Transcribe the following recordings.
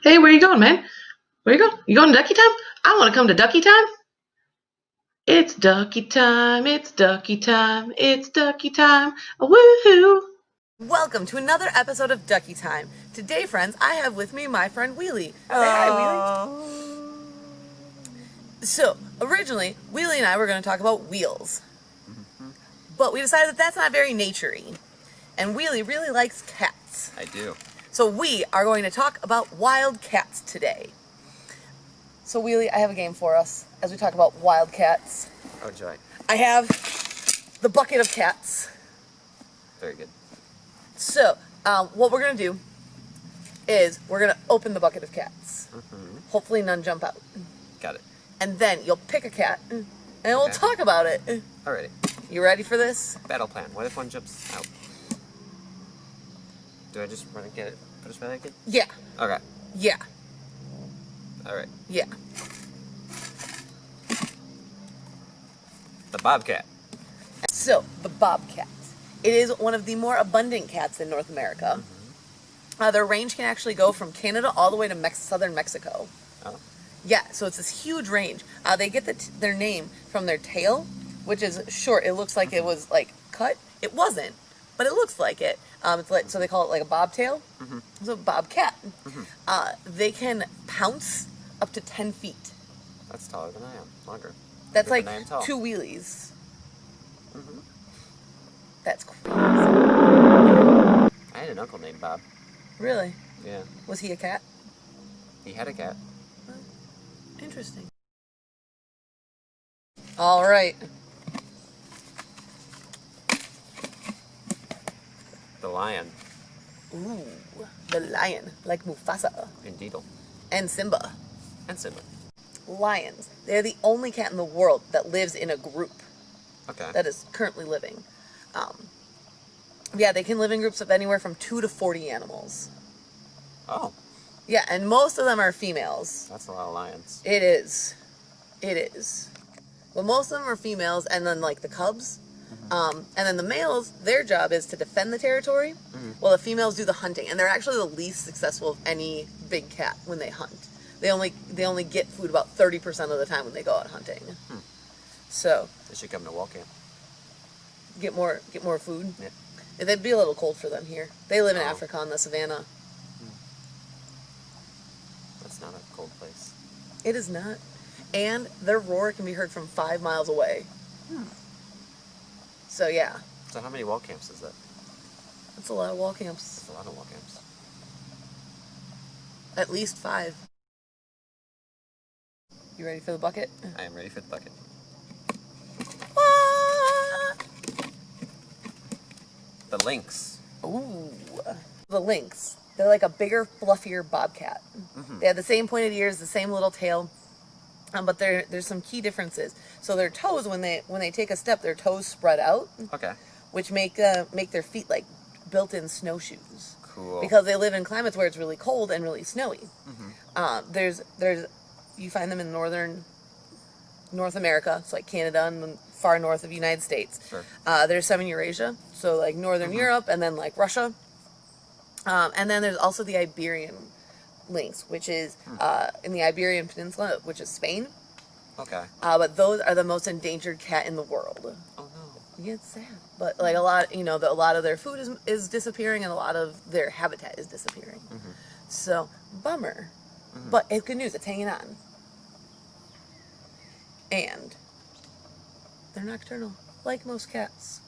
Hey, where you going, man? Where you going? You going to Ducky time? I want to come to Ducky time. It's Ducky time. It's Ducky time. It's Ducky time. Woohoo! Welcome to another episode of Ducky Time. Today, friends, I have with me my friend Wheelie. Say hi, Wheelie. So, originally, Wheelie and I were going to talk about wheels. But we decided that that's not very nature-y. And Wheelie really likes cats. I do. So we are going to talk about wild cats today. So Wheelie, I have a game for us as we talk about wild cats. Oh, joy. I have the bucket of cats. Very good. So, what we're going to do is we're going to open the bucket of cats. Hopefully none jump out. Got it. And then you'll pick a cat, and we'll talk about it. Alrighty. You ready for this? Battle plan. What if one jumps out? Do I just run and get it? Put a spell again? Yeah. Okay. Yeah. Alright. Yeah. The bobcat. So, the bobcat. It is one of the more abundant cats in North America. Their range can actually go from Canada all the way to southern Mexico. Oh. Yeah, so it's this huge range. They get their name from their tail, which is short. It looks like it was like cut. It wasn't, but it looks like it. It's like, so they call it like a bobtail. So bobcat. They can pounce up to 10 feet. That's taller than I am. Longer. That's Longer like than I am tall. 2 wheelies. That's crazy. I had an uncle named Bob. Really? Yeah. Was he a cat? He had a cat. Interesting. All right. The lion. Ooh, the lion, like Mufasa. Indeedle. And Simba. And Simba. Lions. They're the only cat in the world that lives in a group. Okay. That is currently living. Yeah, they can live in groups of anywhere from 2 to 40 animals. Oh. Yeah, and most of them are females. That's a lot of lions. It is. It is. Well, most of them are females, and then, like, the cubs. And then the males, their job is to defend the territory, while the females do the hunting. And they're actually the least successful of any big cat when they hunt. They only get food about 30% of the time when they go out hunting. So They should come to wall camp. get more food. Yeah. It'd be a little cold for them here. They live in Africa on the savannah. That's not a cold place. It is not. And their roar can be heard from 5 miles away. So yeah. So how many wall camps is that? That's a lot of wall camps. That's a lot of wall camps. At least 5. You ready for the bucket? I am ready for the bucket. The lynx. Ooh. The lynx. They're like a bigger, fluffier bobcat. They have the same pointed ears, the same little tail, but there's some key differences. So their toes, when they take a step, their toes spread out, Okay. which make their feet like built-in snowshoes. Cool. Because they live in climates where it's really cold and really snowy. You find them in northern North America, so like Canada and the far north of the United States. Sure. There's some in Eurasia, so like northern Europe, and then like Russia. And then there's also the Iberian lynx, which is in the Iberian Peninsula, which is Spain. Okay. But those are the most endangered cat in the world. Oh no. Yeah, it's sad. But like a lot of their food is disappearing, and a lot of their habitat is disappearing. So bummer. But it's good news. It's hanging on. And they're nocturnal, like most cats.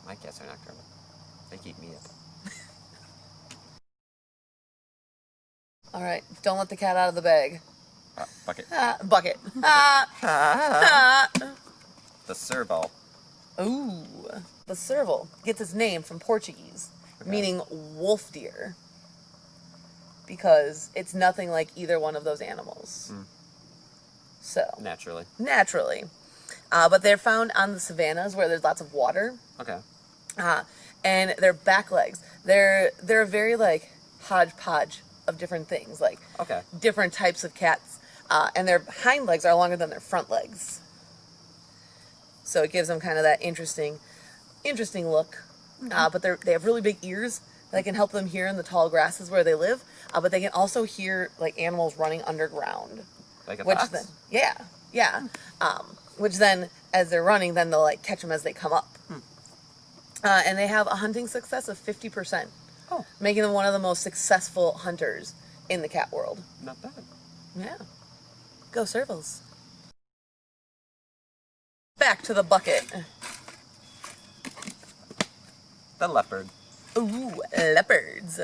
My cats are nocturnal. They keep me up. All right, don't let the cat out of the bag. Bucket. Bucket. The Serval. Ooh. The Serval gets its name from Portuguese, meaning wolf deer, because it's nothing like either one of those animals. So Naturally. But they're found on the savannas where there's lots of water. Okay. And their back legs, they're a very like hodgepodge of different things, like different types of cats. And their hind legs are longer than their front legs. So it gives them kind of that interesting look. But they have really big ears that can help them hear in the tall grasses where they live, but they can also hear like animals running underground. Like a which fox? then, yeah. Which then, as they're running, then they'll like catch them as they come up. And they have a hunting success of 50%, making them one of the most successful hunters in the cat world. Not bad. Yeah. Go Servals. Back to the bucket. The leopard. Ooh, leopards.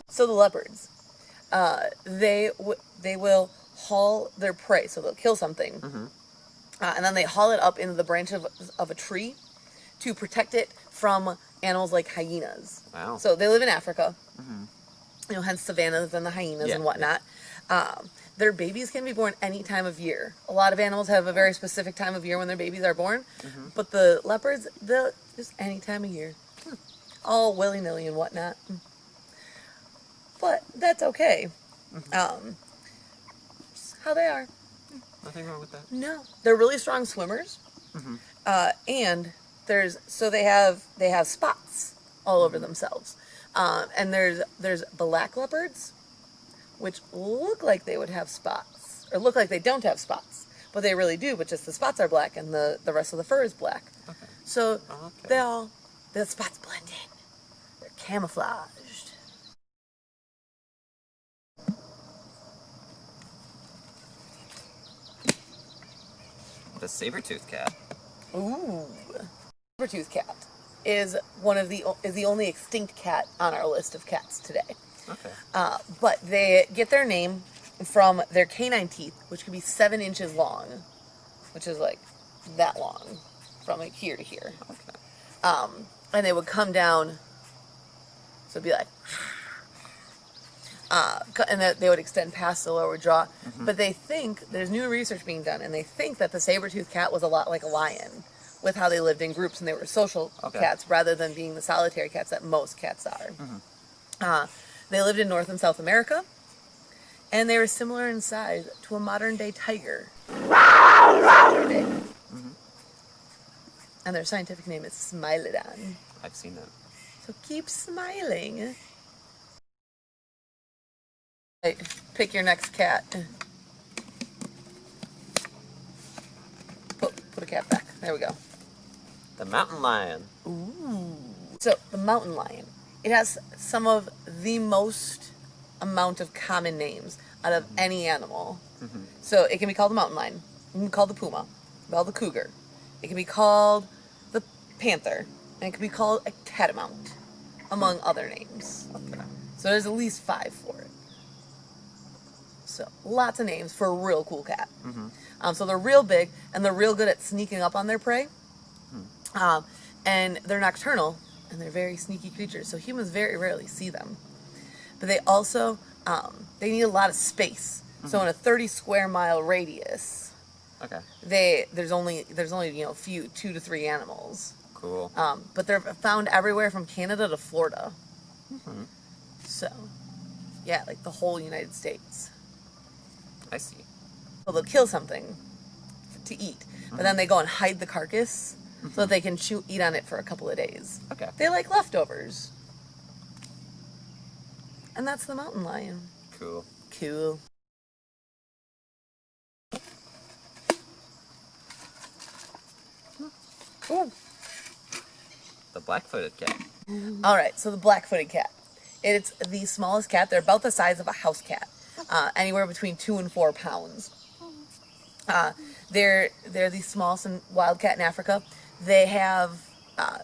So the leopards, they will haul their prey. So they'll kill something, and then they haul it up into the branch of a tree to protect it from animals like hyenas. Wow. So they live in Africa, hence savannas and the hyenas and whatnot. Their babies can be born any time of year. A lot of animals have a very specific time of year when their babies are born, but the leopards, they'll just any time of year. All willy-nilly and whatnot. But that's okay. How they are. Nothing wrong with that. No. They're really strong swimmers. And they have spots all over themselves. And there's black leopards, which look like they would have spots. Or look like they don't have spots. But they really do, but just the spots are black and the rest of the fur is black. Okay. So the spots blend in. They're camouflaged. The Saber Tooth Cat. Ooh. Saber Tooth Cat is the only extinct cat on our list of cats today. Okay. But they get their name from their canine teeth, which can be 7 inches long, which is like that long, from like here to here. Okay. And they would come down, so it'd be like, and they would extend past the lower jaw. But they think, there's new research being done, and they think that the saber-toothed cat was a lot like a lion, with how they lived in groups, and they were social cats rather than being the solitary cats that most cats are. They lived in North and South America, and they were similar in size to a modern-day tiger. And their scientific name is Smilodon. I've seen that. So keep smiling. Right, pick your next cat. Put a cat back. There we go. The mountain lion. Ooh. So the mountain lion. It has some of the most amount of common names out of any animal. So it can be called the mountain lion. It can be called the puma. It can be called the cougar. It can be called the panther. And it can be called a catamount, among other names. Okay. So there's at least 5 for it. So lots of names for a real cool cat. So they're real big, and they're real good at sneaking up on their prey. And they're nocturnal, and they're very sneaky creatures. So humans very rarely see them. But they also, they need a lot of space. So in a 30 square mile radius, there's only a few, 2 to 3 animals. Cool. But they're found everywhere from Canada to Florida. So, yeah, like the whole United States. I see. So they'll kill something to eat, but then they go and hide the carcass so that they can eat on it for a couple of days. Okay. They like leftovers. And that's the mountain lion. Cool. Cool. Ooh. The black-footed cat. All right, so the black-footed cat. It's the smallest cat. They're about the size of a house cat, anywhere between 2 and 4 pounds. They're the smallest wild cat in Africa. They have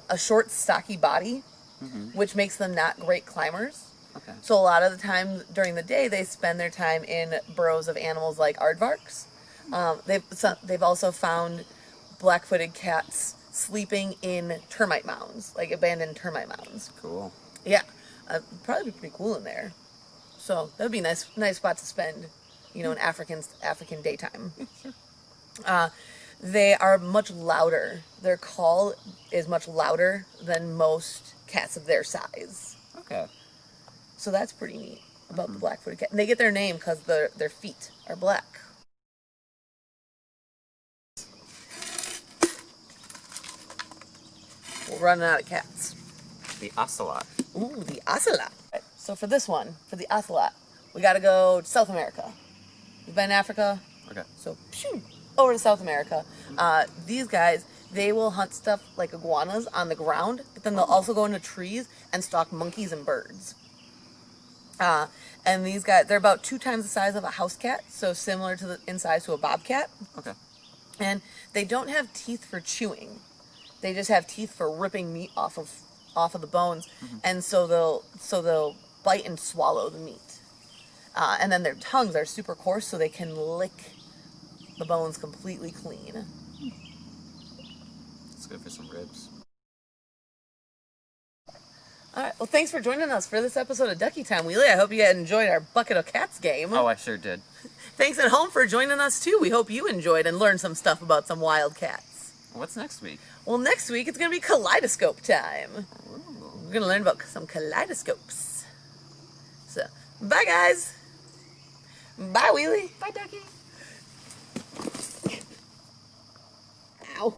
a short, stocky body, which makes them not great climbers. Okay. So a lot of the time during the day, they spend their time in burrows of animals like aardvarks. They've also found black-footed cats sleeping in termite mounds, like abandoned termite mounds. Cool. Yeah, probably be pretty cool in there. So that would be a nice spot to spend, an African daytime. They are much louder. Their call is much louder than most cats of their size. Okay. So that's pretty neat about the black-footed cat. And they get their name because their feet are black. We're running out of cats. The ocelot. Ooh, the ocelot. So for this one, for the ocelot, we gotta go to South America. We've been in Africa. Okay. So, phew, over to South America. These guys, they will hunt stuff like iguanas on the ground, but then they'll also go into trees and stalk monkeys and birds. And these guys, they're about 2 times the size of a house cat, so similar in size to a bobcat. Okay. And they don't have teeth for chewing. They just have teeth for ripping meat off of the bones, and so they'll bite and swallow the meat. And then their tongues are super coarse, so they can lick the bones completely clean. It's good for some ribs. All right. Well, thanks for joining us for this episode of Ducky Time, Wheelie. I hope you enjoyed our Bucket of Cats game. Oh, I sure did. Thanks at home for joining us, too. We hope you enjoyed and learned some stuff about some wild cats. What's next week? Well, next week it's going to be kaleidoscope time. Ooh. We're going to learn about some kaleidoscopes. So, bye, guys. Bye, Wheelie. Bye, Ducky.